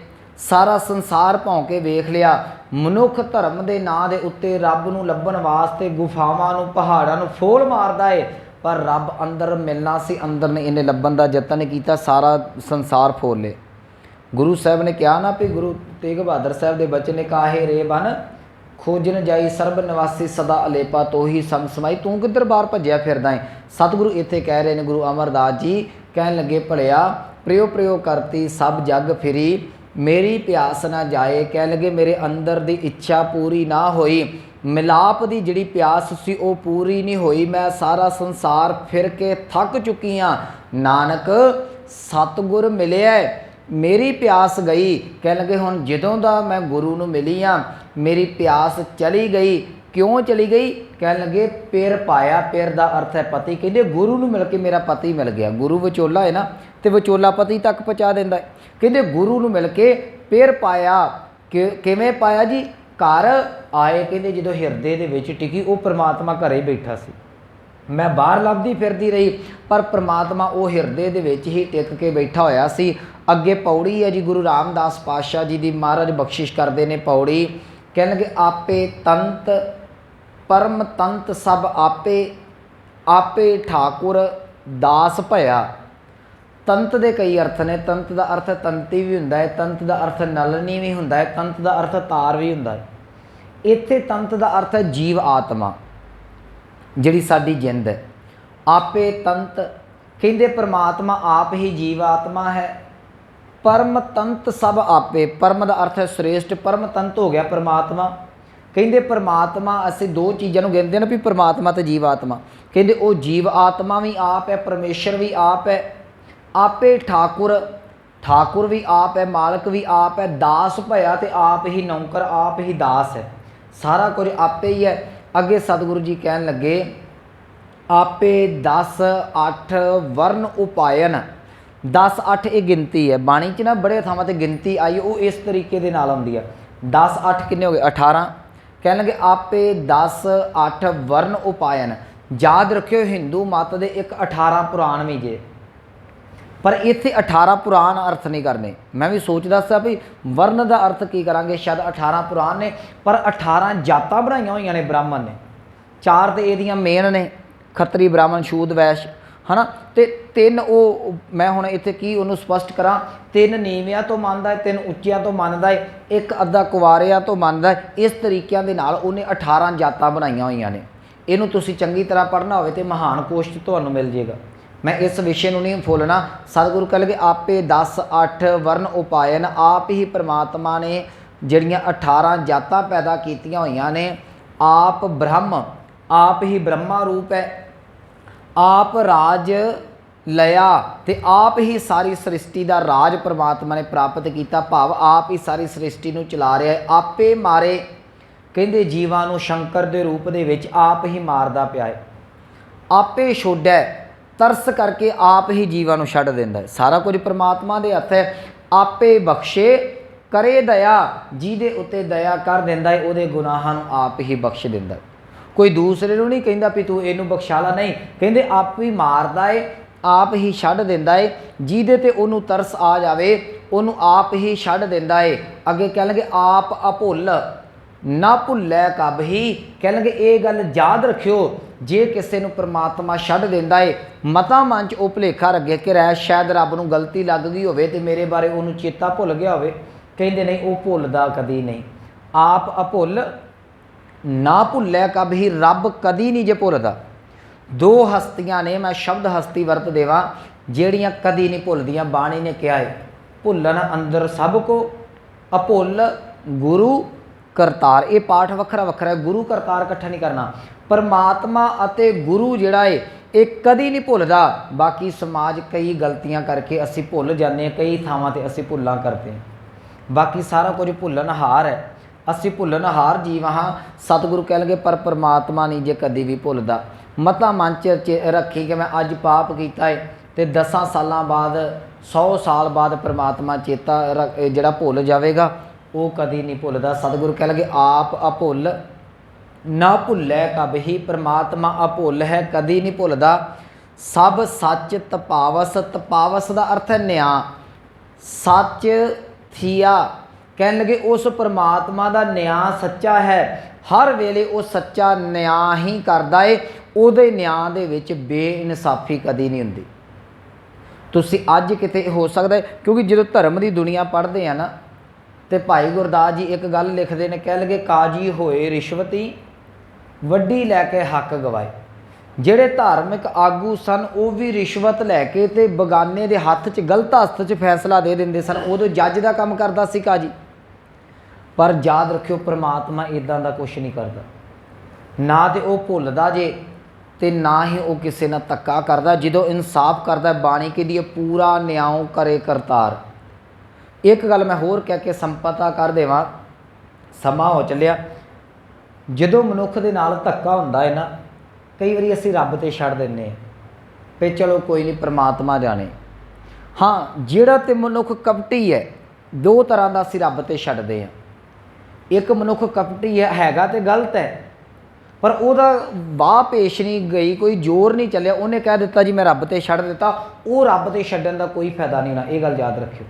ਸਾਰਾ ਸੰਸਾਰ ਭੌਂ ਕੇ ਵੇਖ ਲਿਆ। ਮਨੁੱਖ ਧਰਮ ਦੇ ਨਾਂ ਦੇ ਉੱਤੇ ਰੱਬ ਨੂੰ ਲੱਭਣ ਵਾਸਤੇ ਗੁਫਾਵਾਂ ਨੂੰ, ਪਹਾੜਾਂ ਨੂੰ ਫੋਲ ਮਾਰਦਾ ਏ, ਪਰ ਰੱਬ ਅੰਦਰ ਮਿਲਣਾ ਸੀ, ਅੰਦਰ ਨੇ ਇਹਨੇ ਲੱਭਣ ਦਾ ਯਤਨ ਕੀਤਾ, ਸਾਰਾ ਸੰਸਾਰ ਫੋਲ ਲੇ। ਗੁਰੂ ਸਾਹਿਬ ਨੇ ਕਿਹਾ ਨਾ ਵੀ ਗੁਰੂ ਤੇਗ ਬਹਾਦਰ ਸਾਹਿਬ ਦੇ ਬਚਨ ਨੇ ਕਾਹੇ ਰੇ ਬਨ ਖੋਜਨ ਜਾਈ ਸਰਬ ਨਿਵਾਸੀ ਸਦਾ ਅਲੇਪਾ ਤੋਹੀ ਸਮ ਸਮਾਈ। ਤੂੰ ਕਿੱਧਰ ਬਾਹਰ ਭੱਜਿਆ ਫਿਰਦਾ ਹੈ। ਸਤਿਗੁਰੂ ਇੱਥੇ ਕਹਿ ਰਹੇ ਨੇ, ਗੁਰੂ ਅਮਰਦਾਸ ਜੀ ਕਹਿਣ ਲੱਗੇ ਭਲਿਆ ਪ੍ਰਿਓ ਕਰਤੀ ਸਭ ਜਗ ਫਿਰੀ, ਮੇਰੀ ਪਿਆਸ ਨਾ ਜਾਏ। ਕਹਿਣ ਲੱਗੇ ਮੇਰੇ ਅੰਦਰ ਦੀ ਇੱਛਾ ਪੂਰੀ ਨਾ ਹੋਈ, ਮਿਲਾਪ ਦੀ ਜਿਹੜੀ ਪਿਆਸ ਸੀ ਉਹ ਪੂਰੀ ਨਹੀਂ ਹੋਈ। ਮੈਂ ਸਾਰਾ ਸੰਸਾਰ ਫਿਰ ਕੇ ਥੱਕ ਚੁੱਕੀ ਹਾਂ। ਨਾਨਕ ਸਤਿਗੁਰ ਮਿਲਿਆ, ਮੇਰੀ ਪਿਆਸ ਗਈ। ਕਹਿਣ ਲੱਗੇ ਹੁਣ ਜਦੋਂ ਦਾ ਮੈਂ ਗੁਰੂ ਨੂੰ ਮਿਲੀ ਹਾਂ ਮੇਰੀ ਪਿਆਸ ਚਲੀ ਗਈ। ਕਿਉਂ ਚਲੀ ਗਈ? ਕਹਿਣ ਲੱਗੇ ਪਿਰ ਪਾਇਆ। ਪਿਰ ਦਾ ਅਰਥ ਹੈ ਪਤੀ। ਕਹਿੰਦੇ ਗੁਰੂ ਨੂੰ ਮਿਲ ਕੇ ਮੇਰਾ ਪਤੀ ਮਿਲ ਗਿਆ। ਗੁਰੂ ਵਿਚੋਲਾ ਹੈ ਨਾ, ਤੇ ਵਿਚੋਲਾ ਪਤੀ ਤੱਕ ਪਹੁੰਚਾ ਦਿੰਦਾ ਹੈ। ਕਹਿੰਦੇ ਗੁਰੂ ਨੂੰ ਮਿਲ ਕੇ ਪਿਰ ਪਾਇਆ। ਕਿਵੇਂ ਪਾਇਆ ਜੀ? ਘਰ ਆਏ। ਕਹਿੰਦੇ ਜਦੋਂ ਹਿਰਦੇ ਦੇ ਵਿੱਚ ਟਿਕੀ, ਉਹ ਪ੍ਰਮਾਤਮਾ ਘਰੇ ਬੈਠਾ ਸੀ। ਮੈਂ ਬਾਹਰ ਲੱਭਦੀ ਫਿਰਦੀ ਰਹੀ, ਪਰ ਪ੍ਰਮਾਤਮਾ ਉਹ ਹਿਰਦੇ ਦੇ ਵਿੱਚ ਹੀ ਟਿਕ ਕੇ ਬੈਠਾ ਹੋਇਆ ਸੀ। ਅੱਗੇ ਪੌੜੀ ਹੈ ਜੀ, ਗੁਰੂ ਰਾਮਦਾਸ ਪਾਤਸ਼ਾਹ ਜੀ ਦੀ ਮਹਾਰਾਜ ਬਖਸ਼ਿਸ਼ ਕਰਦੇ ਨੇ ਪੌੜੀ। ਕਹਿਣ ਲੱਗੇ ਆਪੇ ਤੰਤ ਪਰਮ ਤੰਤ ਸਭ ਆਪੇ ਠਾਕੁਰ ਦਾਸ ਭਇਆ। ਤੰਤ ਦੇ ਕਈ ਅਰਥ ਨੇ। ਤੰਤ ਦਾ ਅਰਥ ਤੰਤੀ ਵੀ ਹੁੰਦਾ ਹੈ, ਤੰਤ ਦਾ ਅਰਥ ਨਲਨੀ ਵੀ ਹੁੰਦਾ ਹੈ, ਤੰਤ ਦਾ ਅਰਥ ਤਾਰ ਵੀ ਹੁੰਦਾ ਹੈ। ਇੱਥੇ ਤੰਤ ਦਾ ਅਰਥ ਹੈ ਜੀਵ ਆਤਮਾ। ਜਿਹੜੀ ਸਾਡੀ ਜਿੰਦ ਹੈ। ਆਪੇ ਤੰਤ ਕਹਿੰਦੇ परमात्मा आप ही जीवात्मा है। परम तंत सब आपे, परम का अर्थ है श्रेष्ठ, परम तंत हो गया परमात्मा। ਕਹਿੰਦੇ परमात्मा ਅਸੀਂ दो चीज़ों को गिनते हैं भी परमात्मा तो जीवात्मा। ਕਹਿੰਦੇ वो जीव आत्मा भी आप है, परमेश्वर भी आप है। आपे ठाकुर, ठाकुर भी आप है, मालक भी आप है, दास भया तो आप ही नौकर, आप ही दास है, सारा कुछ आपे ही है। अगे सतगुरु जी कहन लगे आपे 10 8 वर्ण उपायन। 10 8 ये गिनती है, बाणी च ना बड़े थावां ते गिनती आई वो इस तरीके दे नाल आउंदी है। 10 8 किन्ने हो गए 18। कहन लगे आपे 10 8 वर्ण उपायन। याद रखियो हिंदू मत दे एक 18 पुराण भी जे, पर इत्थे 18 पुराण अर्थ नहीं करने। मैं भी सोचदा सा भी वर्ण का अर्थ की करांगे, शायद 18 पुराण ने, पर 18 जातां बनाईयां होईयां ने ब्राह्मण ने। 4 तो इहदियां मेन ने, खत्तरी ब्राह्मण शूद वैश्य है ना, तो 3 वो मैं हुण इत्थे की उन्होंने स्पष्ट करा। 3 नीवियां तो मानदा है, 3 उच्चियां तो मानदा है, एक अद्धा कुवारिया तो मानदा है। इस तरीक़े दे नाल उन्हें 18 जातां बनाईयां होईयां ने। इहनूं तुसीं चंगी तरह पढ़ना होवे तो महान कोश तुहानूं मिल जाएगा। मैं इस विषय को नहीं फुलना। सतगुरु कह लगे आपे 10 8 वर्ण उपायन। आप ही परमात्मा ने जिहड़ियां 18 जातां पैदा कीतियां होईयां ने। आप ब्रह्म, आप ही ब्रह्मा रूप है। आप राज लिया तो आप ही सारी सृष्टि का राज परमात्मा ने प्राप्त किया, भाव आप ही सारी सृष्टि को चला रहा है। आपे मारे कहते जीवां नूं शंकर के रूप दे विच आप ही मारदा पिया है। आपे छोड़ै तरस करके आप ही जीवां नूं छड्ड दिंदा है। सारा कुछ परमात्मा दे हत्थ है। आपे बख्शे करे दया, जिहदे उत्ते दया कर दिंदा है उहदे गुनाहां नूं आप ही बख्श दिंदा है। कोई दूसरे नूं नहीं कहंदा भी तू इहनूं बख्शा ला, नहीं, कहंदे आप ही मारदा है, आप ही छड्ड दिंदा है। जिहदे ते उहनूं तरस आ जावे उहनूं आप ही छड्ड दिंदा है। अगे कह लगे आप अभुल ना भुल्लै कब ही। कह लगे ये गल याद रखियो, जे किसी नूं परमात्मा छड्ड दिंदा है, मता मन च वो भुलेखा रखे कि रह शायद रब नूं गलती लग गई होवे ते मेरे बारे उहनूं चेता भुल गया होवे, कहंदे नहीं वो भुलदा कदी नहीं। आप अभुल ना भुल्लै कब ही, रब कदी नहीं जे भुलदा। 2 हस्तियां ने, मैं शब्द हस्ती वरत देवां ਜਿਹੜੀਆਂ कदी नहीं भुलदियां। बाणी ने कहा है भुलन अंदर सब को, अभुल गुरु करतार। ये पाठ वखरा वखरा है, गुरु करतार इकट्ठा नहीं करना। परमात्मा अते गुरु जिहड़ा है ये कदी नहीं भुलदा। बाकी समाज कई गलतियां करके असी भुल जाने, कई थावां ते असी भुल्लां करते हैं। बाकी सारा कुछ भुलनहार है, असी भुलनहार जीव हाँ। सतगुरु कह लगे पर परमात्मा नहीं जे कदी भी भुलदा। मता मन च रखी कि मैं अज पाप किया है तो 10 साल बाद 100 साल बाद परमात्मा चेता जिहड़ा भुल जाएगा, वो कदी नहीं भुलदा। सतगुरु कह लगे आप अभुल ना भुल्लै कब ही, परमात्मा अभुल है कदी नहीं भुलदा। सब सच तपावस, तपावस का अर्थ है न्या, सच थिया। कह लगे उस परमात्मा का न्या सच्चा है, हर वेले वो सच्चा न्या ही करदा है। उहदे न्या दे विच बेइनसाफी कदी नहीं हुंदी। तुसीं अज किते हो सकदा है, क्योंकि जो धर्म की दुनिया पढ़ते हैं ना, तो भाई गुरदास जी एक गल लिखते हैं, कह लगे काजी होए रिश्वती वड्डी लैके हक गवाए। ਜਿਹੜੇ धार्मिक आगू सन वो भी रिश्वत लैके ते बगाने के हत्थ च गलत हत्थ च फैसला दे देंदे सन। उदों जज का काम करता सी काजी। पर याद रखियो परमात्मा इदां दा कुछ नहीं करता, ना तो वह भुलदा जे ते ना ही वह किसी नाल धक्का करदा। जदों इंसाफ करदा बाणी कहदी पूरा न्याय करे करतार। एक गल मैं होर कह के संपता कर देवां, समा हो चलिया। जदों मनुख दे नाल धक्का हुंदा है ना, कई बारी असीं रब ते छड्ड दिंदे पे चलो कोई नहीं परमात्मा जाने। हाँ जिहड़ा ते मनुख कपटी है, 2 तरह का असीं रब ते छड्डदे हां। एक मनुख कपटी हैगा तो गलत है, पर उहदा वाह पेश नहीं गई, कोई जोर नहीं चलिया, उन्हें कह दिता जी मैं रब ते छड्ड दिता, वो रब ते छड्डण दा कोई फायदा नहीं होना। ये गल याद रखियो।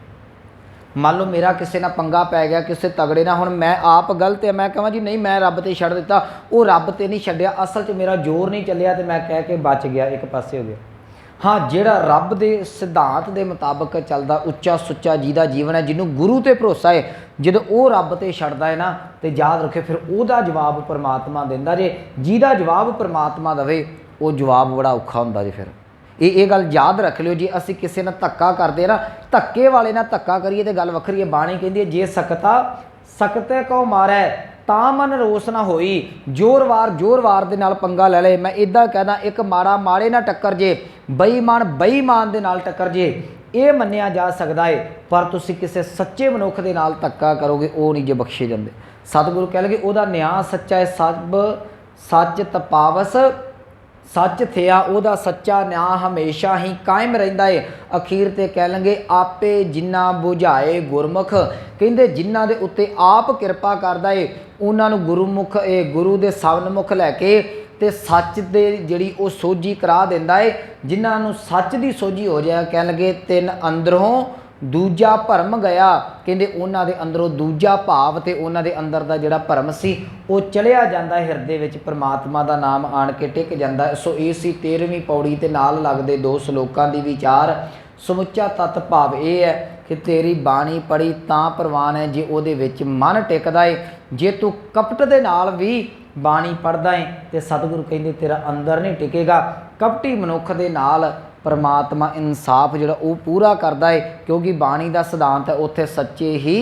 मान लो मेरा किसी ना पंगा पै गया, किसी तगड़े ना, हुण मैं आप गलत है, मैं कहां जी नहीं मैं रब ते छड्ड दिता, वो रब ते नहीं छड्डिया, असल च मेरा जोर नहीं चलिया तो मैं कह के बच गया, एक पासे हो गया। हाँ जिहड़ा रब दे सिद्धांत दे मुताबक चलदा उच्चा सुच्चा जिहदा जीवन है जिन्हों गुरु ते भरोसा है जदों वो रब ते छड्डदा है ना तो याद रखे फिर उहदा जवाब परमात्मा दिंदा जे जिहदा जवाब परमात्मा दवे वो जवाब बड़ा औखा हुंदा जे फिर ये गल याद रख लियो जी असीं किसी नाल धक्का करदे ना धक्के वाले नाल धक्का करिए तो गल वखरी है बाणी कहंदी है जे सकता सकते को मारै तां मन रोस ना होई जोरवार दे नाल पंगा लै ले मैं इदां कहदा एक माड़ा माड़े ना टक्कर जे बेईमान दे नाल टक्कर जे ये मन्निया जा सकदा है पर तुसीं किसी सच्चे मनुख दे नाल धक्का करोगे वो नहीं जे बख्शे जांदे। सतगुरु कह लगे उहदा न्याय सच्चा है सब सच तपावस सच थिया उहदा सच्चा न्याय हमेशा ही कायम रहिंदा है। अखीर ते कह लेंगे आपे जिन्ना बुझाए गुरमुख कहंदे जिन्हां दे उत्ते आप किरपा करदा है उन्हां नूं गुरुमुख गुरु दे सवनमुख लैके ते सच दे जिहड़ी वो सोझी करा दिंदा है जिन्हां नूं सच दी सोझी हो जाए कह लगे तिन अंदरों दूजा भरम गया कहंदे उन्हां दे अंदरों दूजा भाव ते उन्हां दे अंदर दा जिहड़ा भरम सी वो चलिया जांदा हिरदे विच परमात्मा दा नाम आण के टिक जांदा। सो ये सी 13वीं पौड़ी ते नाल लगदे दो श्लोकां दी विचार समुच्चा तत्त भाव ये है कि तेरी बाणी पढ़ी तां प्रवान है जे उहदे विच मन टिकदा है जे तू कपट दे नाल भी बाणी पढ़दा है ते सतगुरु कहंदे तेरा अंदर नहीं टिकेगा। कपटी मनुख दे नाल परमात्मा इंसाफ जिहड़ा वो पूरा करता है क्योंकि बाणी का सिद्धांत है उत्थे सच्चे ही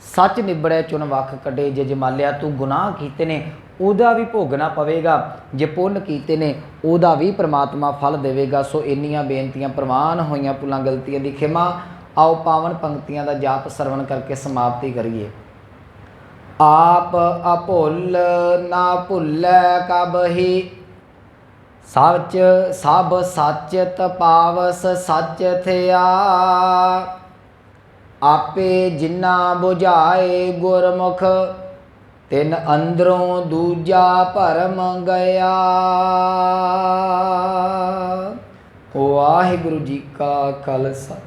सच निबड़े चुन वख कटे जे जमालिया तू गुनाह कीते ने उहदा भी भोगना पवेगा जे पुण्य कीते ने उहदा भी परमात्मा फल देवेगा। सो इन्नियां बेनतियां प्रवान होईयां भुलां गलतियां दी खिमा आओ पावन पंक्तियां दा जाप सरवण करके समाप्ति करिए। आप अभुल ना भुलै कबहि सच सब सच तपावस सच थिया आपे जिन्ना बुझाए गुरमुख तिन अंदरों दूजा भरम गया। वाहिगुरु जी का खालसा।